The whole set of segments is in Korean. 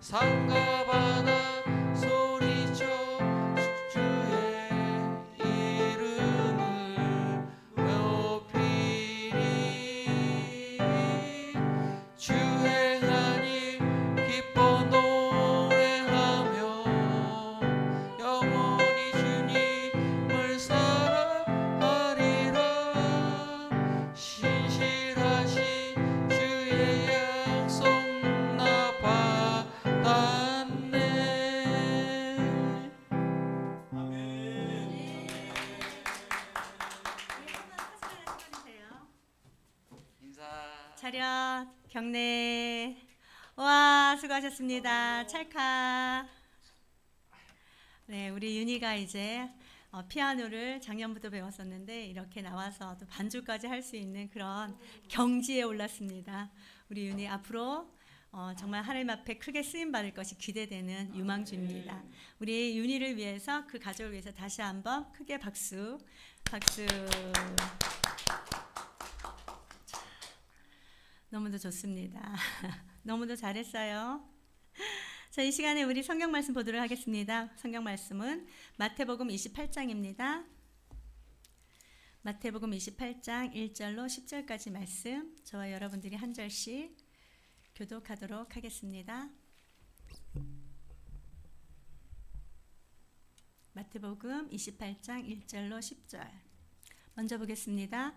산과 바다 소리쳐 주의 이름을 높이리. 주 행하니 기뻐 노래하며 영원히 주님을 사랑하리라. 신실하신 주의 약속 나 받았네. 인사. 차렷, 경례. 와, 수고하셨습니다. 찰칵. 네, 우리 윤희가 이제 피아노를 작년부터 배웠었는데 이렇게 나와서 또 반주까지 할 수 있는 그런 경지에 올랐습니다. 우리 윤희 앞으로 정말 하나님 앞에 크게 쓰임 받을 것이 기대되는 유망주입니다. 우리 윤희를 위해서, 그 가족을 위해서 다시 한번 크게 박수. 너무도 좋습니다. 너무도 잘했어요. 자, 이 시간에 우리 성경 말씀 보도록 하겠습니다. 성경 말씀은 마태복음 28장입니다. 마태복음 28장 1절로 10절까지 말씀, 저와 여러분들이 한 절씩 교독하도록 하겠습니다. 마태복음 28장 1절로 10절 먼저 보겠습니다.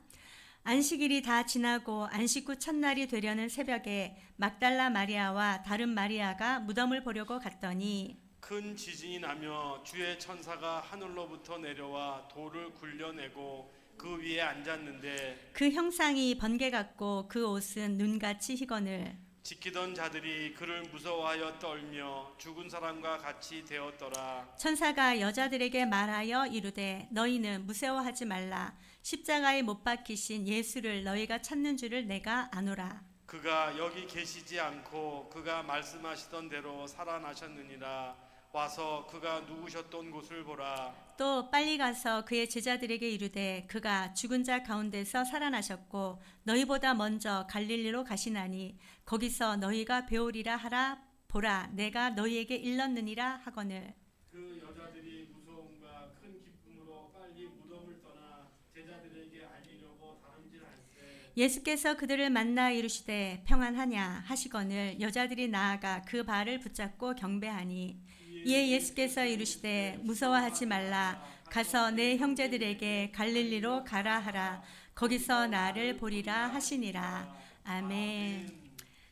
안식일이 다 지나고 안식 후 첫날이 되려는 새벽에 막달라 마리아와 다른 마리아가 무덤을 보려고 갔더니 큰 지진이 나며 주의 천사가 하늘로부터 내려와 돌을 굴려내고 그 위에 앉았는데 그 형상이 번개 같고 그 옷은 눈같이 희거늘. 지키던 자들이 그를 무서워하여 떨며 죽은 사람과 같이 되었더라. 천사가 여자들에게 말하여 이르되 너희는 무서워하지 말라. 십자가에 못 박히신 예수를 너희가 찾는 줄을 내가 아노라. 그가 여기 계시지 않고 그가 말씀하시던 대로 살아나셨느니라. 와서 그가 누우셨던 곳을 보라. 또 빨리 가서 그의 제자들에게 이르되 그가 죽은 자 가운데서 살아나셨고 너희보다 먼저 갈릴리로 가시나니 거기서 너희가 배우리라 하라. 보라, 내가 너희에게 일렀느니라 하거늘. 그 여자들이 무서움과 큰 기쁨으로 빨리 무덤을 떠나 제자들에게 알리려고 다름질할세. 예수께서 그들을 만나 이르시되 평안하냐 하시거늘 여자들이 나아가 그 발을 붙잡고 경배하니 이에 예수께서 이르시되 무서워하지 말라. 가서 내 형제들에게 갈릴리로 가라 하라. 거기서 나를 보리라 하시니라. 아멘.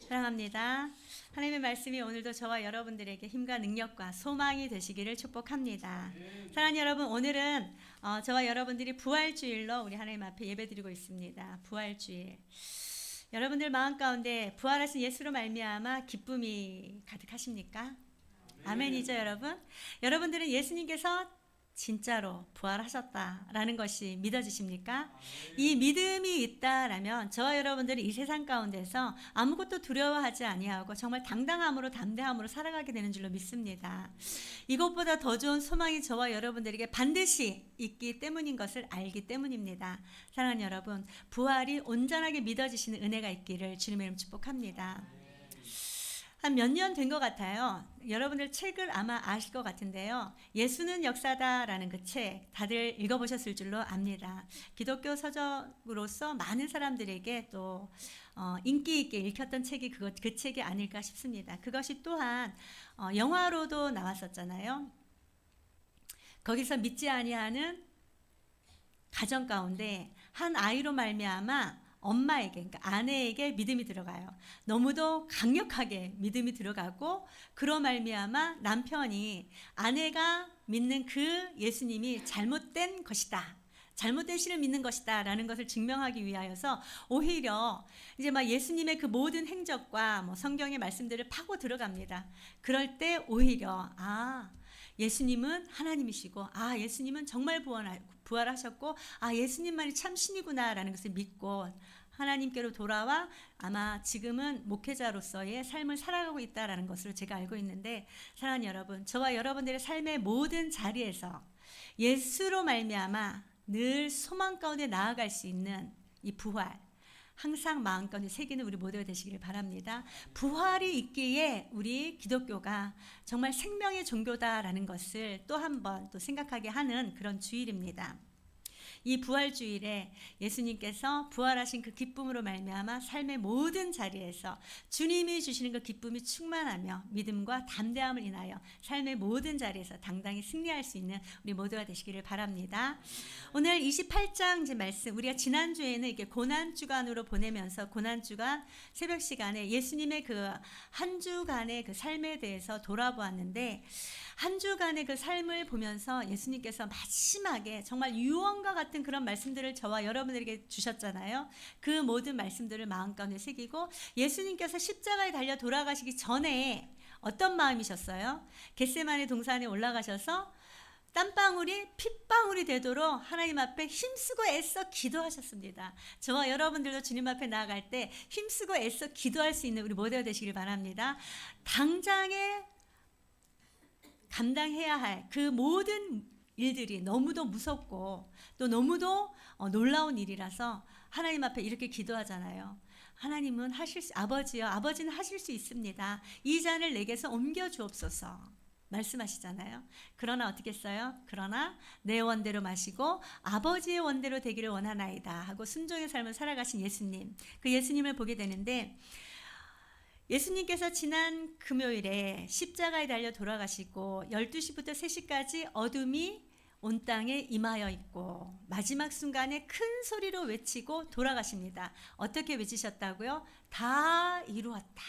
사랑합니다. 하나님의 말씀이 오늘도 저와 여러분들에게 힘과 능력과 소망이 되시기를 축복합니다. 사랑하는 여러분, 오늘은 저와 여러분들이 부활주일로 우리 하나님 앞에 예배드리고 있습니다. 부활주일. 여러분들 마음 가운데 부활하신 예수로 말미암아 기쁨이 가득하십니까? 아멘이죠, 여러분? 여러분들은 예수님께서 진짜로 부활하셨다라는 것이 믿어지십니까? 이 믿음이 있다라면 저와 여러분들이 이 세상 가운데서 아무것도 두려워하지 아니하고 정말 당당함으로 담대함으로 살아가게 되는 줄로 믿습니다. 이것보다 더 좋은 소망이 저와 여러분들에게 반드시 있기 때문인 것을 알기 때문입니다. 사랑하는 여러분, 부활이 온전하게 믿어지시는 은혜가 있기를 주님의 이름 축복합니다. 한 몇 년 된 것 같아요. 여러분들 책을 아마 아실 것 같은데요. 예수는 역사다라는 그 책 다들 읽어보셨을 줄로 압니다. 기독교 서적으로서 많은 사람들에게 또 인기 있게 읽혔던 책이 그 책이 아닐까 싶습니다. 그것이 또한 영화로도 나왔었잖아요. 거기서 믿지 아니하는 가정 가운데 한 아이로 말미암아 엄마에게, 그러니까 아내에게 믿음이 들어가요. 너무도 강력하게 믿음이 들어가고 그로 말미암아 남편이 아내가 믿는 그 예수님이 잘못된 것이다, 잘못된 신을 믿는 것이다 라는 것을 증명하기 위하여서 오히려 이제 막 예수님의 그 모든 행적과 뭐 성경의 말씀들을 파고 들어갑니다. 그럴 때 오히려 예수님은 하나님이시고 예수님은 정말 부활하셨고 예수님만이 참 신이구나 라는 것을 믿고 하나님께로 돌아와 아마 지금은 목회자로서의 삶을 살아가고 있다라는 것을 제가 알고 있는데, 사랑하는 여러분, 저와 여러분들의 삶의 모든 자리에서 예수로 말미암아 늘 소망 가운데 나아갈 수 있는 이 부활, 항상 마음가운데 새기는 우리 모두가 되시기를 바랍니다. 부활이 있기에 우리 기독교가 정말 생명의 종교다라는 것을 또 한 번 또 생각하게 하는 그런 주일입니다. 이 부활 주일에 예수님께서 부활하신 그 기쁨으로 말미암아 삶의 모든 자리에서 주님이 주시는 그 기쁨이 충만하며 믿음과 담대함을 인하여 삶의 모든 자리에서 당당히 승리할 수 있는 우리 모두가 되시기를 바랍니다. 오늘 28장 이제 말씀, 우리가 지난주에는 이렇게 고난주간으로 보내면서 고난주간 새벽 시간에 예수님의 그 한 주간의 그 삶에 대해서 돌아보았는데, 한 주간의 그 삶을 보면서 예수님께서 마지막에 정말 유언과 같은 그런 말씀들을 저와 여러분들에게 주셨잖아요. 그 모든 말씀들을 마음 가운데 새기고, 예수님께서 십자가에 달려 돌아가시기 전에 어떤 마음이셨어요? 겟세마네 동산에 올라가셔서 땀방울이 핏방울이 되도록 하나님 앞에 힘쓰고 애써 기도하셨습니다. 저와 여러분들도 주님 앞에 나아갈 때 힘쓰고 애써 기도할 수 있는 우리 모두가 되시길 바랍니다. 당장에 감당해야 할 그 모든 일들이 너무도 무섭고 또 너무도 놀라운 일이라서 하나님 앞에 이렇게 기도하잖아요. 하나님은 아버지요, 아버지는 하실 수 있습니다. 이 잔을 내게서 옮겨 주옵소서 말씀하시잖아요. 그러나 어떻게 했어요? 그러나 내 원대로 마시고 아버지의 원대로 되기를 원하나이다 하고 순종의 삶을 살아가신 예수님, 그 예수님을 보게 되는데, 예수님께서 지난 금요일에 십자가에 달려 돌아가시고 12시부터 3시까지 어둠이 온 땅에 임하여 있고 마지막 순간에 큰 소리로 외치고 돌아가십니다. 어떻게 외치셨다고요? 다 이루었다.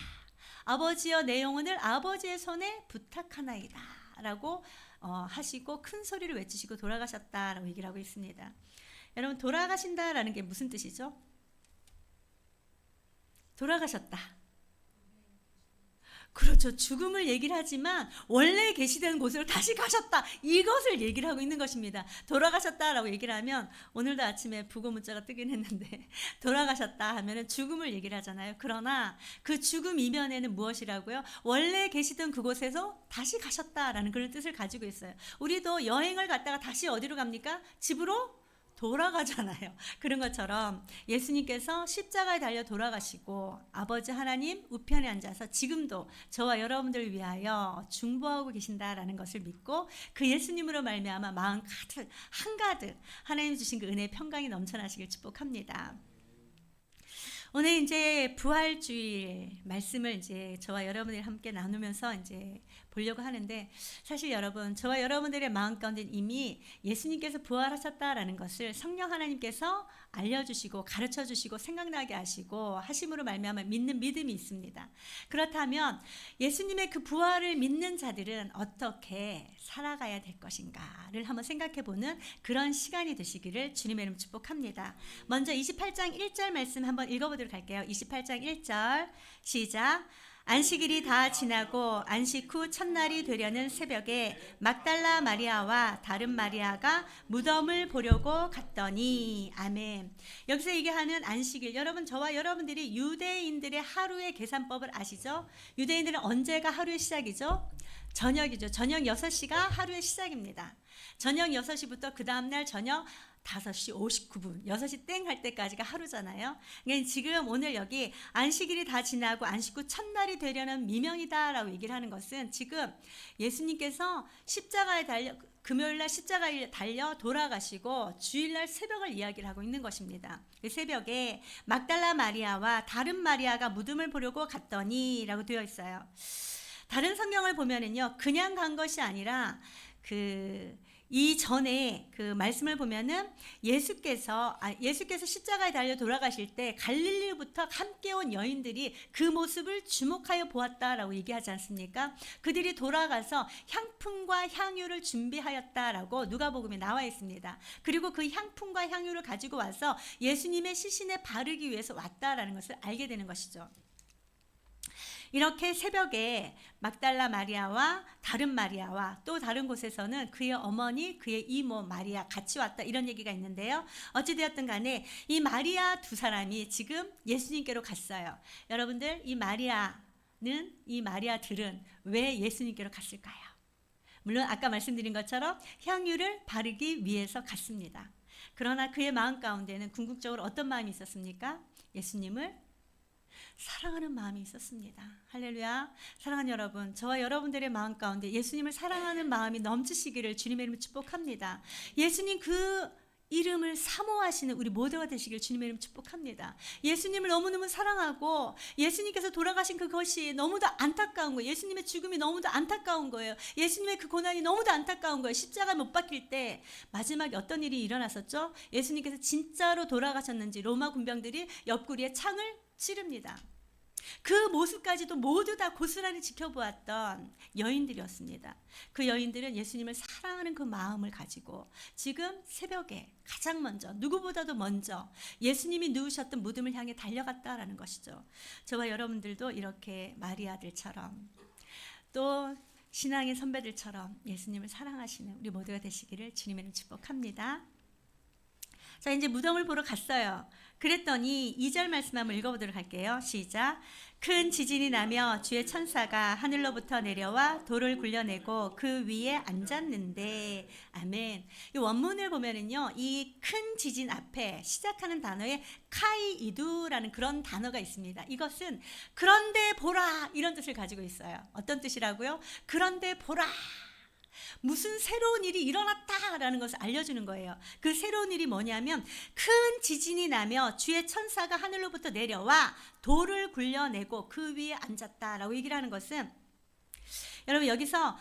아버지여 내 영혼을 아버지의 손에 부탁하나이다 라고 하시고 큰 소리로 외치시고 돌아가셨다라고 얘기를 하고 있습니다. 여러분, 돌아가신다라는 게 무슨 뜻이죠? 돌아가셨다. 그렇죠. 죽음을 얘기를 하지만 원래 계시던 곳으로 다시 가셨다, 이것을 얘기를 하고 있는 것입니다. 돌아가셨다라고 얘기를 하면, 오늘도 아침에 부고 문자가 뜨긴 했는데 돌아가셨다 하면은 죽음을 얘기를 하잖아요. 그러나 그 죽음 이면에는 무엇이라고요? 원래 계시던 그곳에서 다시 가셨다라는 그런 뜻을 가지고 있어요. 우리도 여행을 갔다가 다시 어디로 갑니까? 집으로 돌아가잖아요. 그런 것처럼 예수님께서 십자가에 달려 돌아가시고 아버지 하나님 우편에 앉아서 지금도 저와 여러분들을 위하여 중보하고 계신다라는 것을 믿고, 그 예수님으로 말미암아 마음 가득 한가득 하나님 주신 그 은혜의 평강이 넘쳐나시길 축복합니다. 오늘 이제 부활주일 말씀을 이제 저와 여러분들이 함께 나누면서 이제 보려고 하는데, 사실 여러분, 저와 여러분들의 마음 가운데 이미 예수님께서 부활하셨다라는 것을 성령 하나님께서 알려주시고 가르쳐주시고 생각나게 하시고 하심으로 말미암아 믿는 믿음이 있습니다. 그렇다면 예수님의 그 부활을 믿는 자들은 어떻게 살아가야 될 것인가를 한번 생각해보는 그런 시간이 되시기를 주님의 이름 축복합니다. 먼저 28장 1절 말씀 한번 읽어보도록 할게요. 28장 1절 시작. 안식일이 다 지나고 안식 후 첫날이 되려는 새벽에 막달라 마리아와 다른 마리아가 무덤을 보려고 갔더니. 아멘. 여기서 얘기하는 안식일, 여러분, 저와 여러분들이 유대인들의 하루의 계산법을 아시죠? 유대인들은 언제가 하루의 시작이죠? 저녁이죠. 저녁 6시가 하루의 시작입니다. 저녁 6시부터 그 다음날 저녁 5시 59분, 6시 땡 할 때까지가 하루잖아요. 그러니까 지금 오늘 여기 안식일이 다 지나고 안식 후 첫날이 되려는 미명이다라고 얘기를 하는 것은, 지금 예수님께서 십자가에 달려 금요일날 십자가에 달려 돌아가시고 주일날 새벽을 이야기를 하고 있는 것입니다. 그 새벽에 막달라 마리아와 다른 마리아가 무덤을 보려고 갔더니 라고 되어 있어요. 다른 성경을 보면은요, 그냥 간 것이 아니라 이 전에 그 말씀을 보면은 예수께서 십자가에 달려 돌아가실 때 갈릴리부터 함께 온 여인들이 그 모습을 주목하여 보았다라고 얘기하지 않습니까? 그들이 돌아가서 향품과 향유를 준비하였다라고 누가복음에 나와 있습니다. 그리고 그 향품과 향유를 가지고 와서 예수님의 시신에 바르기 위해서 왔다라는 것을 알게 되는 것이죠. 이렇게 새벽에 막달라 마리아와 다른 마리아와 또 다른 곳에서는 그의 어머니, 그의 이모 마리아 같이 왔다, 이런 얘기가 있는데요. 어찌되었든 간에 이 마리아 두 사람이 지금 예수님께로 갔어요. 여러분들, 이 마리아들은 왜 예수님께로 갔을까요? 물론 아까 말씀드린 것처럼 향유를 바르기 위해서 갔습니다. 그러나 그의 마음 가운데는 궁극적으로 어떤 마음이 있었습니까? 예수님을 사랑하는 마음이 있었습니다. 할렐루야. 사랑하는 여러분, 저와 여러분들의 마음 가운데 예수님을 사랑하는 마음이 넘치시기를 주님의 이름으로 축복합니다. 예수님 그 이름을 사모하시는 우리 모두가 되시길 주님의 이름 축복합니다. 예수님을 너무너무 사랑하고 예수님께서 돌아가신 그것이 너무도 안타까운 거예요. 예수님의 죽음이 너무도 안타까운 거예요. 예수님의 그 고난이 너무도 안타까운 거예요. 십자가 못 박힐 때 마지막에 어떤 일이 일어났었죠? 예수님께서 진짜로 돌아가셨는지 로마 군병들이 옆구리에 창을 찌릅니다. 그 모습까지도 모두 다 고스란히 지켜보았던 여인들이었습니다. 그 여인들은 예수님을 사랑하는 그 마음을 가지고 지금 새벽에 가장 먼저 누구보다도 먼저 예수님이 누우셨던 무덤을 향해 달려갔다라는 것이죠. 저와 여러분들도 이렇게 마리아들처럼 또 신앙의 선배들처럼 예수님을 사랑하시는 우리 모두가 되시기를 주님의 축복합니다. 자, 이제 무덤을 보러 갔어요. 그랬더니 2절 말씀 한번 읽어보도록 할게요. 시작. 큰 지진이 나며 주의 천사가 하늘로부터 내려와 돌을 굴려내고 그 위에 앉았는데, 아멘. 이 원문을 보면은요, 이 큰 지진 앞에 시작하는 단어에 카이이두라는 그런 단어가 있습니다. 이것은 그런데 보라 이런 뜻을 가지고 있어요. 어떤 뜻이라고요? 그런데 보라. 무슨 새로운 일이 일어났다라는 것을 알려주는 거예요. 그 새로운 일이 뭐냐면 큰 지진이 나며 주의 천사가 하늘로부터 내려와 돌을 굴려내고 그 위에 앉았다라고 얘기를 하는 것은, 여러분 여기서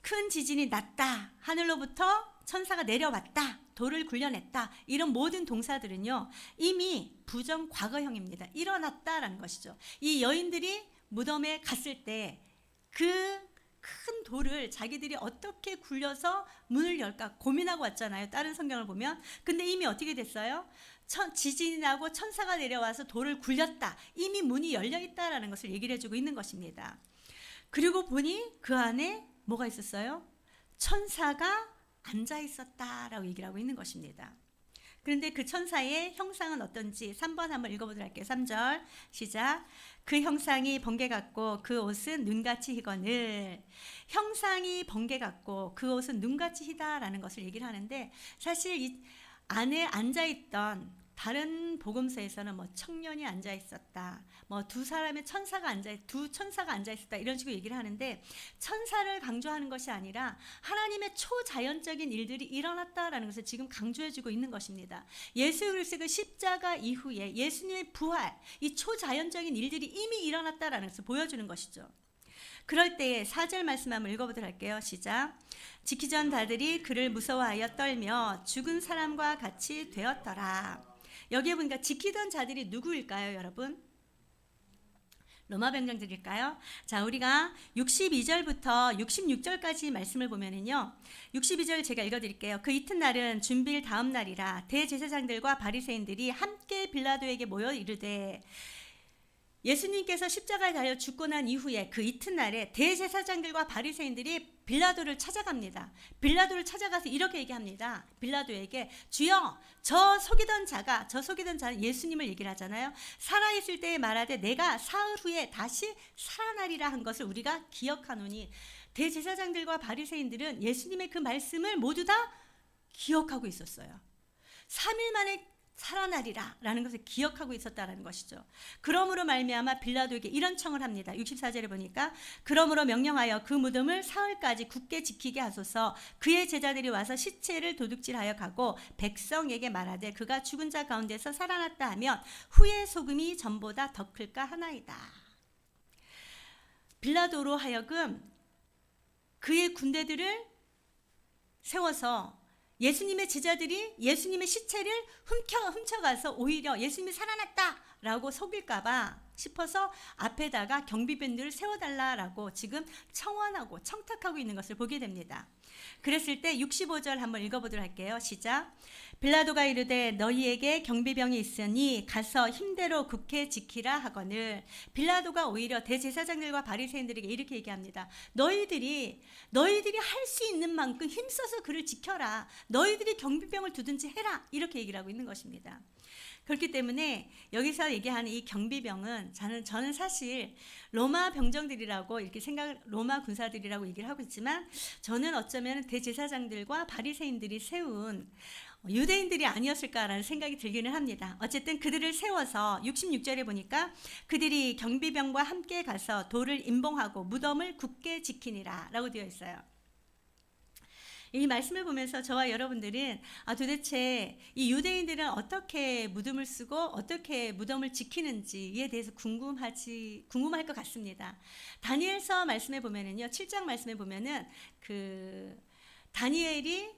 큰 지진이 났다, 하늘로부터 천사가 내려왔다, 돌을 굴려냈다, 이런 모든 동사들은요 이미 부정 과거형입니다. 일어났다라는 것이죠. 이 여인들이 무덤에 갔을 때 그 큰 돌을 자기들이 어떻게 굴려서 문을 열까 고민하고 왔잖아요. 다른 성경을 보면. 근데 이미 어떻게 됐어요? 지진이 나고 천사가 내려와서 돌을 굴렸다. 이미 문이 열려 있다라는 것을 얘기를 해주고 있는 것입니다. 그리고 보니 그 안에 뭐가 있었어요? 천사가 앉아 있었다라고 얘기를 하고 있는 것입니다. 그런데 그 천사의 형상은 어떤지 3번 한번 읽어보도록 할게요. 3절 시작. 그 형상이 번개 같고 그 옷은 눈같이 희거늘. 형상이 번개 같고 그 옷은 눈같이 희다라는 것을 얘기를 하는데, 사실 이 안에 앉아있던 다른 복음서에서는 뭐 청년이 앉아 있었다, 뭐 두 천사가 앉아 있었다 이런 식으로 얘기를 하는데, 천사를 강조하는 것이 아니라 하나님의 초자연적인 일들이 일어났다라는 것을 지금 강조해주고 있는 것입니다. 예수 그리스도의 십자가 이후에 예수님의 부활, 이 초자연적인 일들이 이미 일어났다라는 것을 보여주는 것이죠. 그럴 때에 4절 말씀 한번 읽어보도록 할게요. 시작. 지키던 자들이 그를 무서워하여 떨며 죽은 사람과 같이 되었더라. 여기에 보니까 지키던 자들이 누구일까요, 여러분? 로마 병정들일까요? 자, 우리가 62절부터 66절까지 말씀을 보면은요, 62절 제가 읽어드릴게요. 그 이튿날은 준비일 다음 날이라 대제사장들과 바리새인들이 함께 빌라도에게 모여 이르되, 예수님께서 십자가에 달려 죽고 난 이후에 그 이튿날에 대제사장들과 바리새인들이 빌라도를 찾아갑니다. 빌라도를 찾아가서 이렇게 얘기합니다. 빌라도에게 주여, 저 속이던 자는 예수님을 얘기를 하잖아요. 살아있을 때에 말하되 내가 사흘 후에 다시 살아나리라 한 것을 우리가 기억하노니. 대제사장들과 바리새인들은 예수님의 그 말씀을 모두 다 기억하고 있었어요. 3일 만에 살아나리라 라는 것을 기억하고 있었다라는 것이죠. 그러므로 말미암아 빌라도에게 이런 청을 합니다. 64절에 보니까 그러므로 명령하여 그 무덤을 사흘까지 굳게 지키게 하소서. 그의 제자들이 와서 시체를 도둑질하여 가고 백성에게 말하되 그가 죽은 자 가운데서 살아났다 하면 후의 소금이 전보다 더 클까 하나이다. 빌라도로 하여금 그의 군대들을 세워서 예수님의 제자들이 예수님의 시체를 훔쳐가서 오히려 예수님이 살아났다라고 속일까봐 싶어서 앞에다가 경비병들을 세워달라라고 지금 청원하고 청탁하고 있는 것을 보게 됩니다. 그랬을 때 65절 한번 읽어보도록 할게요. 시작. 빌라도가 이르되 너희에게 경비병이 있으니 가서 힘대로 굳게 지키라 하거늘. 빌라도가 오히려 대제사장들과 바리새인들에게 이렇게 얘기합니다. 너희들이 할 수 있는 만큼 힘써서 그를 지켜라. 너희들이 경비병을 두든지 해라. 이렇게 얘기를 하고 있는 것입니다. 그렇기 때문에 여기서 얘기하는 이 경비병은 저는 사실 로마 병정들이라고 이렇게 로마 군사들이라고 얘기를 하고 있지만, 저는 어쩌면 대제사장들과 바리새인들이 세운 유대인들이 아니었을까라는 생각이 들기는 합니다. 어쨌든 그들을 세워서 66절에 보니까 그들이 경비병과 함께 가서 돌을 임봉하고 무덤을 굳게 지키니라 라고 되어 있어요. 이 말씀을 보면서 저와 여러분들은 도대체 이 유대인들은 어떻게 무덤을 쓰고 어떻게 무덤을 지키는지에 대해서 궁금할 것 같습니다. 다니엘서 말씀에 보면은요, 7장 말씀에 보면은 그 다니엘이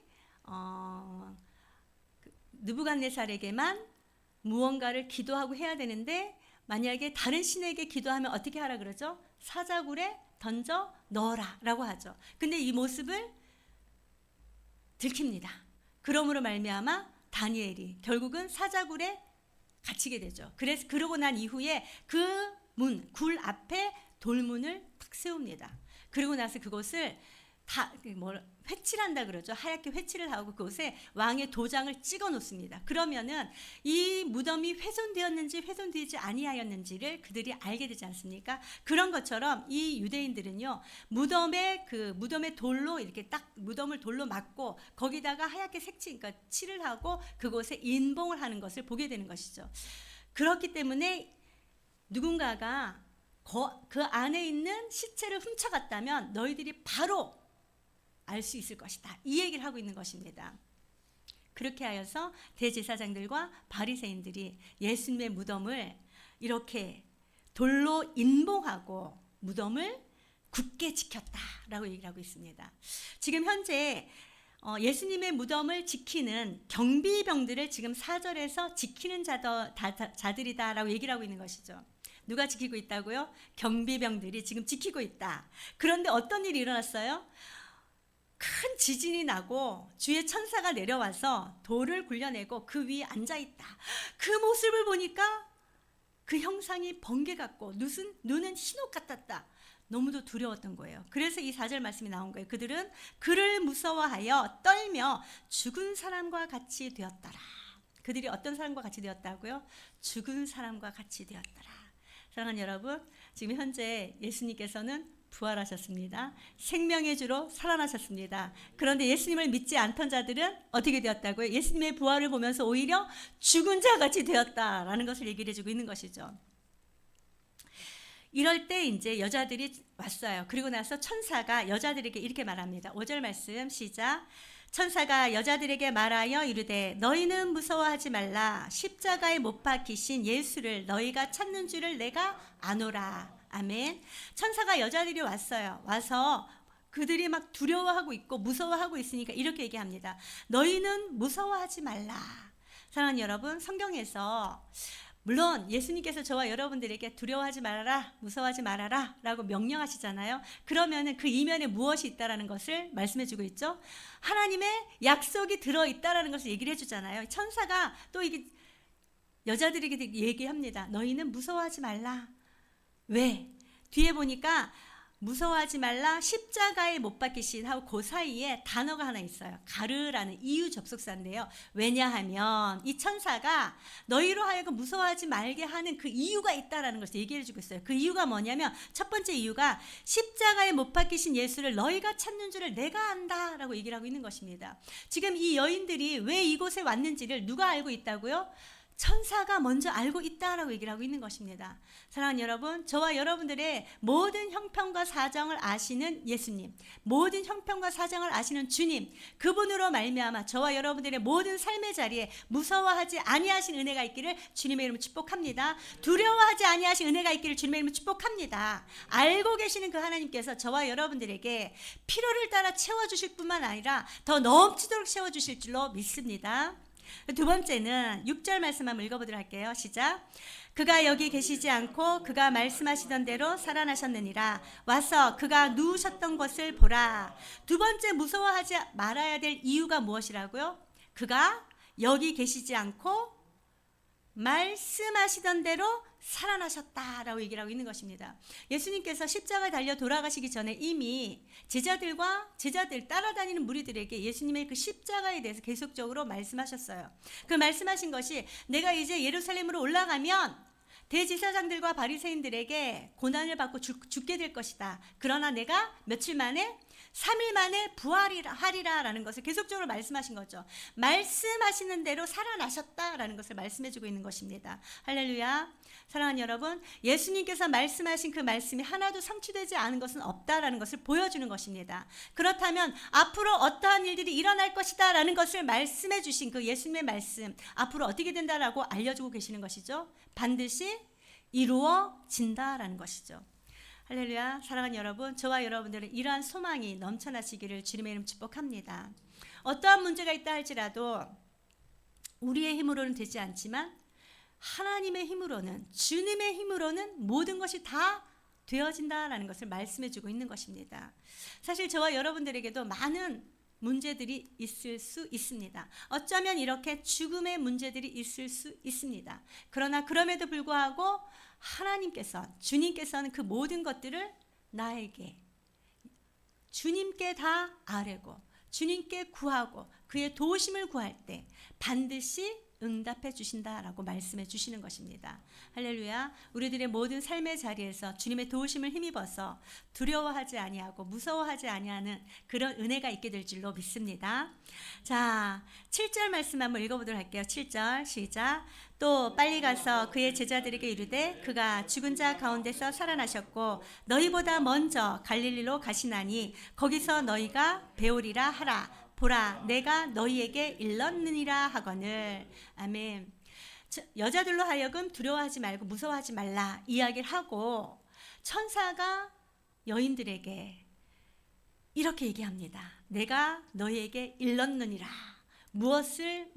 느부갓네살에게만 무언가를 기도하고 해야 되는데 만약에 다른 신에게 기도하면 어떻게 하라 그러죠? 사자굴에 던져 넣어라 라고 하죠. 근데 이 모습을 들킵니다. 그러므로 말미암아 다니엘이 결국은 사자굴에 갇히게 되죠. 그래서 그러고 난 이후에 그 굴 앞에 돌문을 탁 세웁니다. 그리고 나서 그곳을 회칠한다 그러죠. 하얗게 회칠을 하고 그곳에 왕의 도장을 찍어 놓습니다. 그러면은 이 무덤이 훼손되었는지 훼손되지 아니하였는지를 그들이 알게 되지 않습니까? 그런 것처럼 이 유대인들은요, 무덤의 돌로 이렇게 딱 무덤을 돌로 막고 거기다가 하얗게 그러니까 칠을 하고 그곳에 인봉을 하는 것을 보게 되는 것이죠. 그렇기 때문에 누군가가 그 안에 있는 시체를 훔쳐갔다면 너희들이 바로 알 수 있을 것이다. 이 얘기를 하고 있는 것입니다. 그렇게 하여서 대제사장들과 바리새인들이 예수님의 무덤을 이렇게 돌로 인봉하고 무덤을 굳게 지켰다라고 얘기를 하고 있습니다. 지금 현재 예수님의 무덤을 지키는 경비병들을 지금 4절에서 지키는 자들이다라고 얘기를 하고 있는 것이죠. 누가 지키고 있다고요? 경비병들이 지금 지키고 있다. 그런데 어떤 일이 일어났어요? 큰 지진이 나고 주의 천사가 내려와서 돌을 굴려내고 그 위에 앉아있다. 그 모습을 보니까 그 형상이 번개 같고 눈은 흰옷 같았다. 너무도 두려웠던 거예요. 그래서 이 4절 말씀이 나온 거예요. 그들은 그를 무서워하여 떨며 죽은 사람과 같이 되었더라. 그들이 어떤 사람과 같이 되었다고요? 죽은 사람과 같이 되었더라. 사랑하는 여러분, 지금 현재 예수님께서는 부활하셨습니다. 생명의 주로 살아나셨습니다. 그런데 예수님을 믿지 않던 자들은 어떻게 되었다고요? 예수님의 부활을 보면서 오히려 죽은 자 같이 되었다라는 것을 얘기를 해주고 있는 것이죠. 이럴 때 이제 여자들이 왔어요. 그리고 나서 천사가 여자들에게 이렇게 말합니다. 5절 말씀 시작. 천사가 여자들에게 말하여 이르되 너희는 무서워하지 말라. 십자가에 못 박히신 예수를 너희가 찾는 줄을 내가 아노라. 아멘. 천사가 여자들이 왔어요. 와서 그들이 막 두려워하고 있고 무서워하고 있으니까 이렇게 얘기합니다. 너희는 무서워하지 말라. 사랑하는 여러분, 성경에서 물론 예수님께서 저와 여러분들에게 두려워하지 말아라, 무서워하지 말아라 라고 명령하시잖아요. 그러면 그 이면에 무엇이 있다라는 것을 말씀해 주고 있죠. 하나님의 약속이 들어있다라는 것을 얘기를 해주잖아요. 천사가 또 이게 여자들에게 얘기합니다. 너희는 무서워하지 말라. 왜? 뒤에 보니까 무서워하지 말라, 십자가에 못 박히신 하고 그 사이에 단어가 하나 있어요. 가르라는 이유 접속사인데요. 왜냐하면 이 천사가 너희로 하여금 무서워하지 말게 하는 그 이유가 있다라는 것을 얘기해 주고 있어요. 그 이유가 뭐냐면 첫 번째 이유가 십자가에 못 박히신 예수를 너희가 찾는 줄을 내가 안다라고 얘기를 하고 있는 것입니다. 지금 이 여인들이 왜 이곳에 왔는지를 누가 알고 있다고요? 천사가 먼저 알고 있다라고 얘기를 하고 있는 것입니다. 사랑하는 여러분, 저와 여러분들의 모든 형편과 사정을 아시는 예수님, 모든 형편과 사정을 아시는 주님, 그분으로 말미암아 저와 여러분들의 모든 삶의 자리에 무서워하지 아니하신 은혜가 있기를 주님의 이름으로 축복합니다. 두려워하지 아니하신 은혜가 있기를 주님의 이름으로 축복합니다. 알고 계시는 그 하나님께서 저와 여러분들에게 필요를 따라 채워주실 뿐만 아니라 더 넘치도록 채워주실 줄로 믿습니다. 두 번째는 6절 말씀 한번 읽어보도록 할게요. 시작. 그가 여기 계시지 않고 그가 말씀하시던 대로 살아나셨느니라. 와서 그가 누우셨던 것을 보라. 두 번째 무서워하지 말아야 될 이유가 무엇이라고요? 그가 여기 계시지 않고 말씀하시던 대로 살아나셨다라고 얘기를 하고 있는 것입니다. 예수님께서 십자가에 달려 돌아가시기 전에 이미 제자들 따라다니는 무리들에게 예수님의 그 십자가에 대해서 계속적으로 말씀하셨어요. 그 말씀하신 것이 내가 이제 예루살렘으로 올라가면 대제사장들과 바리새인들에게 고난을 받고 죽게 될 것이다. 그러나 내가 며칠 만에 3일 만에 부활하리라라는 것을 계속적으로 말씀하신 거죠. 말씀하시는 대로 살아나셨다라는 것을 말씀해주고 있는 것입니다. 할렐루야. 사랑하는 여러분, 예수님께서 말씀하신 그 말씀이 하나도 성취되지 않은 것은 없다라는 것을 보여주는 것입니다. 그렇다면 앞으로 어떠한 일들이 일어날 것이다 라는 것을 말씀해 주신 그 예수님의 말씀, 앞으로 어떻게 된다라고 알려주고 계시는 것이죠. 반드시 이루어진다라는 것이죠. 할렐루야. 사랑하는 여러분, 저와 여러분들은 이러한 소망이 넘쳐나시기를 주님의 이름 축복합니다. 어떠한 문제가 있다 할지라도 우리의 힘으로는 되지 않지만 하나님의 힘으로는, 주님의 힘으로는 모든 것이 다 되어진다라는 것을 말씀해주고 있는 것입니다. 사실 저와 여러분들에게도 많은 문제들이 있을 수 있습니다. 어쩌면 이렇게 죽음의 문제들이 있을 수 있습니다. 그러나 그럼에도 불구하고 주님께서는 그 모든 것들을 나에게, 주님께 다 아뢰고 주님께 구하고 그의 도우심을 구할 때 반드시 응답해 주신다라고 말씀해 주시는 것입니다. 할렐루야. 우리들의 모든 삶의 자리에서 주님의 도우심을 힘입어서 두려워하지 아니하고 무서워하지 아니하는 그런 은혜가 있게 될 줄로 믿습니다. 자, 7절 말씀 한번 읽어보도록 할게요. 7절 시작. 또 빨리 가서 그의 제자들에게 이르되 그가 죽은 자 가운데서 살아나셨고 너희보다 먼저 갈릴리로 가시나니 거기서 너희가 배우리라 하라. 보라, 내가 너희에게 일렀느니라 하거늘. 아멘. 여자들로 하여금 두려워하지 말고 무서워하지 말라 이야기를 하고 천사가 여인들에게 이렇게 얘기합니다. 내가 너희에게 일렀느니라. 무엇을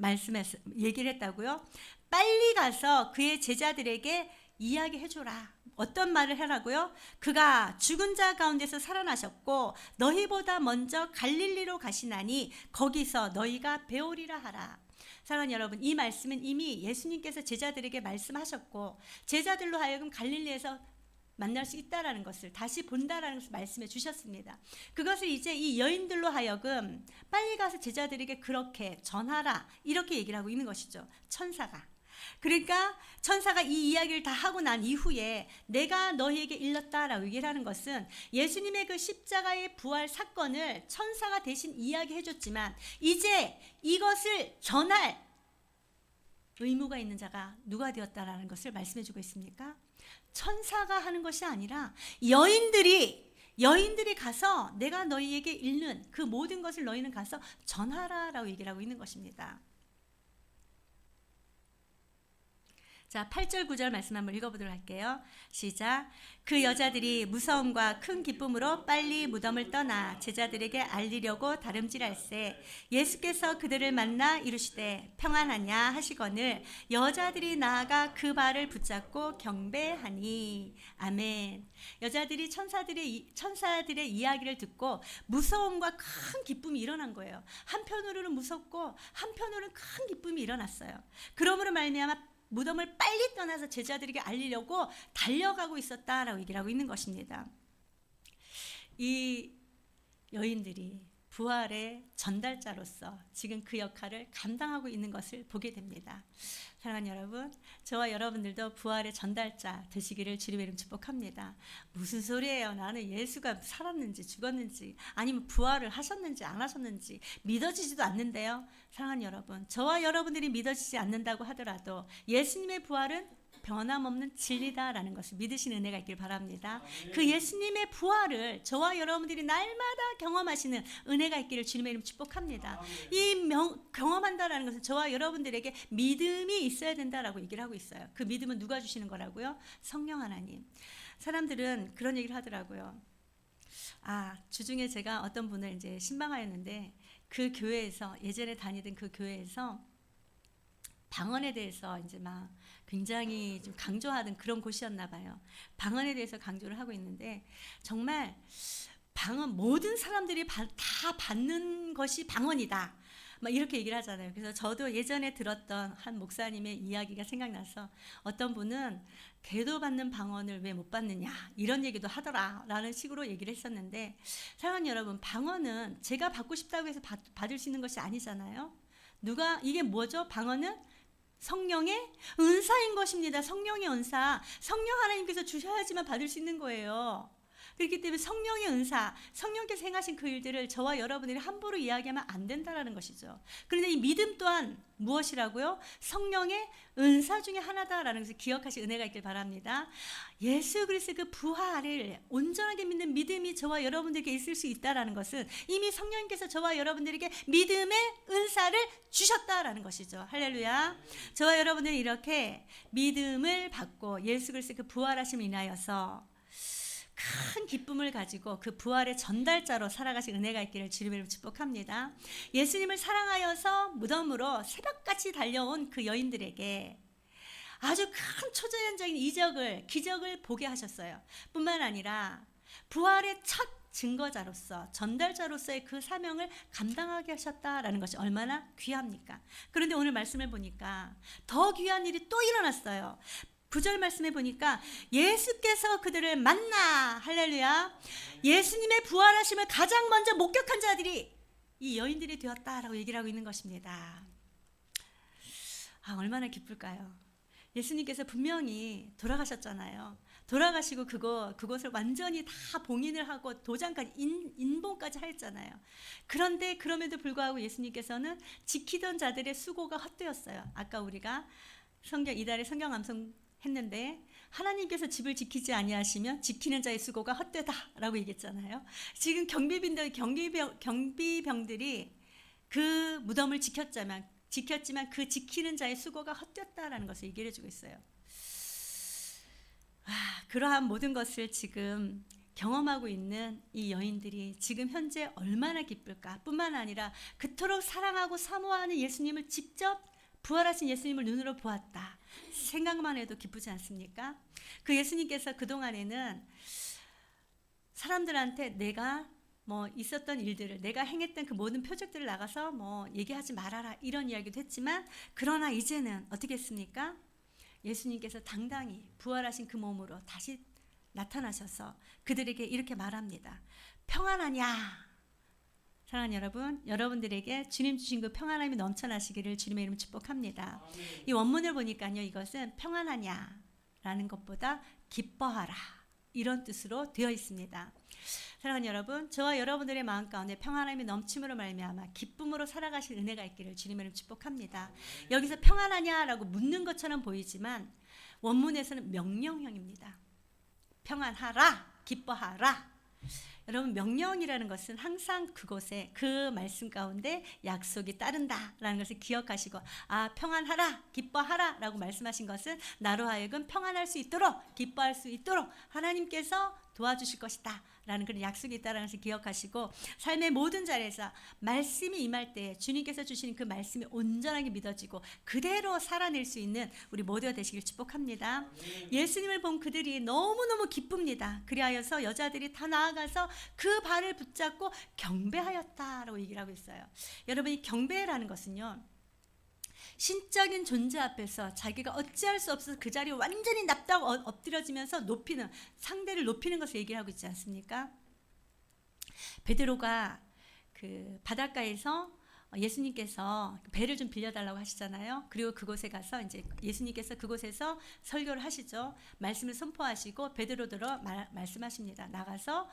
얘기를 했다고요? 빨리 가서 그의 제자들에게 이야기해줘라. 어떤 말을 하라고요? 그가 죽은 자 가운데서 살아나셨고 너희보다 먼저 갈릴리로 가시나니 거기서 너희가 배우리라 하라. 사랑하는 여러분, 이 말씀은 이미 예수님께서 제자들에게 말씀하셨고 제자들로 하여금 갈릴리에서 만날 수 있다라는 것을, 다시 본다라는 것을 말씀해 주셨습니다. 그것을 이제 이 여인들로 하여금 빨리 가서 제자들에게 그렇게 전하라 이렇게 얘기를 하고 있는 것이죠. 천사가. 그러니까 천사가 이 이야기를 다 하고 난 이후에 내가 너희에게 일렀다라고 얘기를 하는 것은 예수님의 그 십자가의 부활 사건을 천사가 대신 이야기해 줬지만 이제 이것을 전할 의무가 있는 자가 누가 되었다라는 것을 말씀해 주고 있습니까? 천사가 하는 것이 아니라 여인들이 가서 내가 너희에게 읽는 그 모든 것을 너희는 가서 전하라라고 얘기를 하고 있는 것입니다. 자, 8절 9절 말씀 한번 읽어보도록 할게요. 시작. 그 여자들이 무서움과 큰 기쁨으로 빨리 무덤을 떠나 제자들에게 알리려고 다름질할세 예수께서 그들을 만나 이르시되 평안하냐 하시거늘 여자들이 나아가 그 발을 붙잡고 경배하니. 아멘. 여자들이 천사들의 이야기를 듣고 무서움과 큰 기쁨이 일어난 거예요. 한편으로는 무섭고 한편으로는 큰 기쁨이 일어났어요. 그러므로 말미암아 무덤을 빨리 떠나서 제자들에게 알리려고 달려가고 있었다라고 얘기를 하고 있는 것입니다. 이 여인들이 부활의 전달자로서 지금 그 역할을 감당하고 있는 것을 보게 됩니다. 사랑하는 여러분, 저와 여러분들도 부활의 전달자 되시기를 주님의 이름 축복합니다. 무슨 소리예요? 나는 예수가 살았는지 죽었는지 아니면 부활을 하셨는지 안 하셨는지 믿어지지도 않는데요. 사랑하는 여러분, 저와 여러분들이 믿어지지 않는다고 하더라도 예수님의 부활은 변함없는 진리다라는 것을 믿으시는 은혜가 있길 바랍니다. 그 예수님의 부활을 저와 여러분들이 날마다 경험하시는 은혜가 있기를 주님의 이름 축복합니다. 경험한다라는 것은 저와 여러분들에게 믿음이 있어야 된다라고 얘기를 하고 있어요. 그 믿음은 누가 주시는 거라고요? 성령 하나님. 사람들은 그런 얘기를 하더라고요. 주중에 제가 어떤 분을 이제 신방하였는데 그 교회에서, 예전에 다니던 그 교회에서 방언에 대해서 이제 막 굉장히 좀 강조하던 그런 곳이었나 봐요. 방언에 대해서 강조를 하고 있는데 정말 방언, 모든 사람들이 다 받는 것이 방언이다, 막 이렇게 얘기를 하잖아요. 그래서 저도 예전에 들었던 한 목사님의 이야기가 생각나서 어떤 분은 걔도 받는 방언을 왜 못 받느냐 이런 얘기도 하더라 라는 식으로 얘기를 했었는데, 사랑하는 여러분, 방언은 제가 받고 싶다고 해서 받을 수 있는 것이 아니잖아요. 이게 뭐죠? 방언은 성령의 은사인 것입니다. 성령의 은사. 성령 하나님께서 주셔야지만 받을 수 있는 거예요. 그렇기 때문에 성령의 은사, 성령께서 행하신 그 일들을 저와 여러분들이 함부로 이야기하면 안 된다는 것이죠. 그런데 이 믿음 또한 무엇이라고요? 성령의 은사 중에 하나다라는 것을 기억하실 은혜가 있길 바랍니다. 예수 그리스도의 그 부활을 온전하게 믿는 믿음이 저와 여러분들에게 있을 수 있다는 것은 이미 성령님께서 저와 여러분들에게 믿음의 은사를 주셨다라는 것이죠. 할렐루야. 저와 여러분들은 이렇게 믿음을 받고 예수 그리스도의 그 부활하심을 인하여서 큰 기쁨을 가지고 그 부활의 전달자로 살아가신 은혜가 있기를 주님의 이름으로 축복합니다. 예수님을 사랑하여서 무덤으로 새벽같이 달려온 그 여인들에게 아주 큰 초자연적인 기적을 보게 하셨어요. 뿐만 아니라 부활의 첫 증거자로서 전달자로서의 그 사명을 감당하게 하셨다라는 것이 얼마나 귀합니까? 그런데 오늘 말씀을 보니까 더 귀한 일이 또 일어났어요. 9절 말씀에 보니까 예수께서 그들을 만나, 할렐루야, 예수님의 부활하심을 가장 먼저 목격한 자들이 이 여인들이 되었다라고 얘기를 하고 있는 것입니다. 얼마나 기쁠까요? 예수님께서 분명히 돌아가셨잖아요. 돌아가시고 그곳을 완전히 다 봉인을 하고 도장까지 인봉까지 하였잖아요. 그런데 그럼에도 불구하고 예수님께서는 지키던 자들의 수고가 헛되었어요. 아까 우리가 이달에 성경 암송 했는데 하나님께서 집을 지키지 아니하시면 지키는 자의 수고가 헛되다라고 얘기했잖아요. 지금 경비병들이 그 무덤을 지켰지만 그 지키는 자의 수고가 헛되었다라는 것을 얘기를 해주고 있어요. 그러한 모든 것을 지금 경험하고 있는 이 여인들이 지금 현재 얼마나 기쁠까? 뿐만 아니라 그토록 사랑하고 사모하는 예수님을 직접 부활하신 예수님을 눈으로 보았다. 생각만 해도 기쁘지 않습니까? 그 예수님께서 그동안에는 사람들한테 내가 있었던 일들을, 내가 행했던 그 모든 표적들을 나가서 얘기하지 말아라 이런 이야기도 했지만, 그러나 이제는 어떻게 했습니까? 예수님께서 당당히 부활하신 그 몸으로 다시 나타나셔서 그들에게 이렇게 말합니다. 평안하냐? 사랑하는 여러분, 여러분들에게 주님 주신 그 평안함이 넘쳐나시기를 주님의 이름으로 축복합니다. 이 원문을 보니까요, 이것은 평안하냐라는 것보다 기뻐하라 이런 뜻으로 되어 있습니다. 사랑하는 여러분, 저와 여러분들의 마음 가운데 평안함이 넘침으로 말미암아 기쁨으로 살아가실 은혜가 있기를 주님의 이름으로 축복합니다. 여기서 평안하냐라고 묻는 것처럼 보이지만 원문에서는 명령형입니다. 평안하라, 기뻐하라. 여러분, 명령이라는 것은 항상 그곳에 그 말씀 가운데 약속이 따른다라는 것을 기억하시고, 평안하라, 기뻐하라 라고 말씀하신 것은 나로 하여금 평안할 수 있도록, 기뻐할 수 있도록 하나님께서 도와주실 것이다 라는 그런 약속이 있다는 것을 기억하시고, 삶의 모든 자리에서 말씀이 임할 때 주님께서 주시는 그 말씀이 온전하게 믿어지고 그대로 살아낼 수 있는 우리 모두가 되시길 축복합니다. 예수님을 본 그들이 너무너무 기쁩니다. 그리하여서 여자들이 다 나아가서 그 발을 붙잡고 경배하였다라고 얘기를 하고 있어요. 여러분, 이 경배라는 것은요, 신적인 존재 앞에서 자기가 어찌할 수 없어서 그 자리에 완전히 납작 엎드려지면서 상대를 높이는 것을 얘기를 하고 있지 않습니까? 베드로가 그 바닷가에서 예수님께서 배를 좀 빌려달라고 하시잖아요. 그리고 그곳에 가서 이제 예수님께서 그곳에서 설교를 하시죠. 말씀을 선포하시고 베드로더러 말씀하십니다. 나가서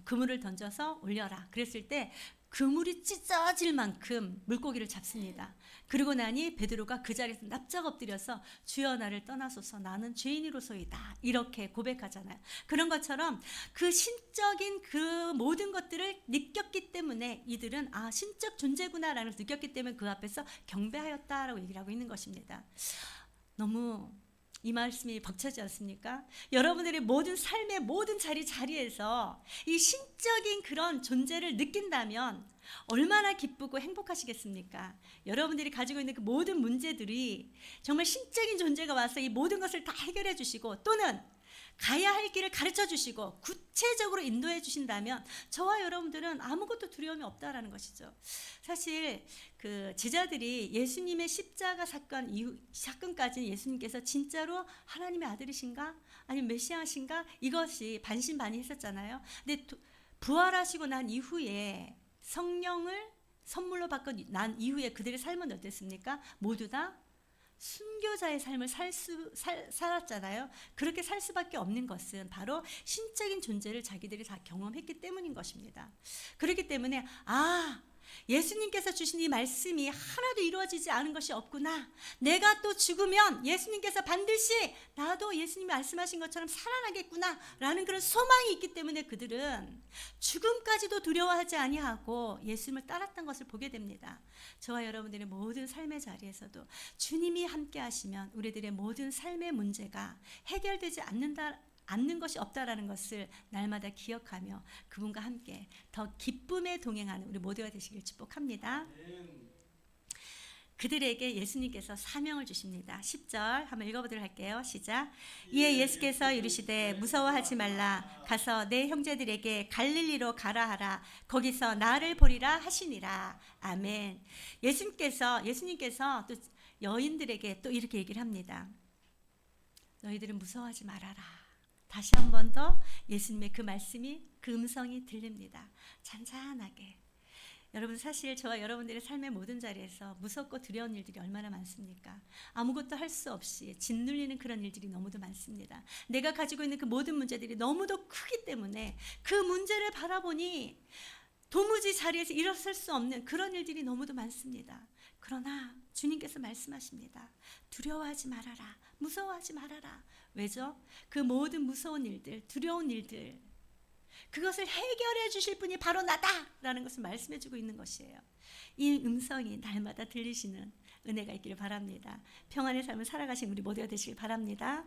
그물을 던져서 올려라. 그랬을 때 그물이 찢어질 만큼 물고기를 잡습니다. 그리고 나니 베드로가 그 자리에서 납작 엎드려서 주여 나를 떠나소서 나는 죄인이로소이다 이렇게 고백하잖아요. 그런 것처럼 그 신적인 그 모든 것들을 느꼈기 때문에 이들은 신적 존재구나라는 것을 느꼈기 때문에 그 앞에서 경배하였다라고 얘기를 하고 있는 것입니다. 너무 이 말씀이 벅차지 않습니까? 여러분들의 모든 삶의 모든 자리에서 이 신적인 그런 존재를 느낀다면 얼마나 기쁘고 행복하시겠습니까? 여러분들이 가지고 있는 그 모든 문제들이 정말 신적인 존재가 와서 이 모든 것을 다 해결해 주시고, 또는 가야 할 길을 가르쳐 주시고 구체적으로 인도해 주신다면 저와 여러분들은 아무것도 두려움이 없다라는 것이죠. 사실 그 제자들이 예수님의 십자가 사건까지 예수님께서 진짜로 하나님의 아들이신가 아니면 메시아신가 이것이 반신반의했었잖아요. 근데 부활하시고 난 이후에 성령을 선물로 받고 난 이후에 그들의 삶은 어땠습니까? 모두 다 순교자의 삶을 살았잖아요. 그렇게 살 수밖에 없는 것은 바로 신적인 존재를 자기들이 다 경험했기 때문인 것입니다. 그렇기 때문에 예수님께서 주신 이 말씀이 하나도 이루어지지 않은 것이 없구나. 내가 또 죽으면 예수님께서 반드시 나도 예수님이 말씀하신 것처럼 살아나겠구나 라는 그런 소망이 있기 때문에 그들은 죽음까지도 두려워하지 아니하고 예수님을 따랐던 것을 보게 됩니다. 저와 여러분들의 모든 삶의 자리에서도 주님이 함께 하시면 우리들의 모든 삶의 문제가 해결되지 않는 것이 없다라는 것을 날마다 기억하며 그분과 함께 더 기쁨에 동행하는 우리 모두가 되시길 축복합니다. 그들에게 예수님께서 사명을 주십니다. 10절 한번 읽어보도록 할게요. 시작. 이에 예수께서 이르시되 무서워하지 말라. 가서 내 형제들에게 갈릴리로 가라 하라. 거기서 나를 보리라 하시니라. 아멘. 예수님께서 또 여인들에게 또 이렇게 얘기를 합니다. 너희들은 무서워하지 말아라. 다시 한 번 더 예수님의 그 말씀이, 그 음성이 들립니다. 잔잔하게. 여러분, 사실 저와 여러분들의 삶의 모든 자리에서 무섭고 두려운 일들이 얼마나 많습니까? 아무것도 할 수 없이 짓눌리는 그런 일들이 너무도 많습니다. 내가 가지고 있는 그 모든 문제들이 너무도 크기 때문에 그 문제를 바라보니 도무지 자리에서 일어설 수 없는 그런 일들이 너무도 많습니다. 그러나 주님께서 말씀하십니다. 두려워하지 말아라. 무서워하지 말아라. 왜죠? 그 모든 무서운 일들, 두려운 일들, 그것을 해결해 주실 분이 바로 나다라는 것을 말씀해 주고 있는 것이에요. 이 음성이 날마다 들리시는 은혜가 있기를 바랍니다. 평안의 삶을 살아가신 우리 모두가 되시길 바랍니다.